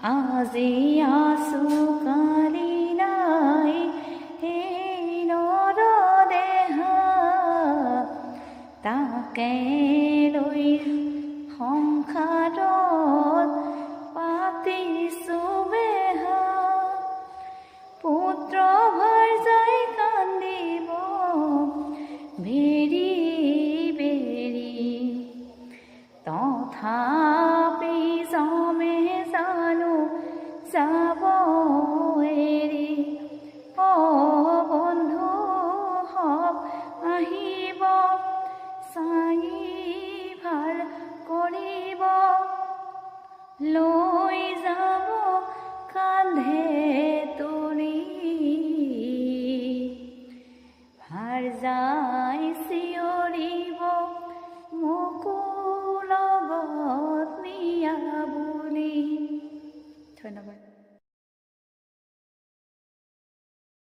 আজি আছো কালি নাই এই নৰদেহা তাকে লৈ সংসাৰত পাতিছো বেহা পুত্ৰ ভাৰ্যাই কান্দিব বেৰি বেৰি তথাপি জমে জানো যাব এৰি বন্ধু হক আহিব চাই ভাল কৰিব লৈ যাব কান্ধে তুলি ভাৰ্যাই চিঞৰিব মোকো লগত নিয়া বুলি। ধন্যবাদ।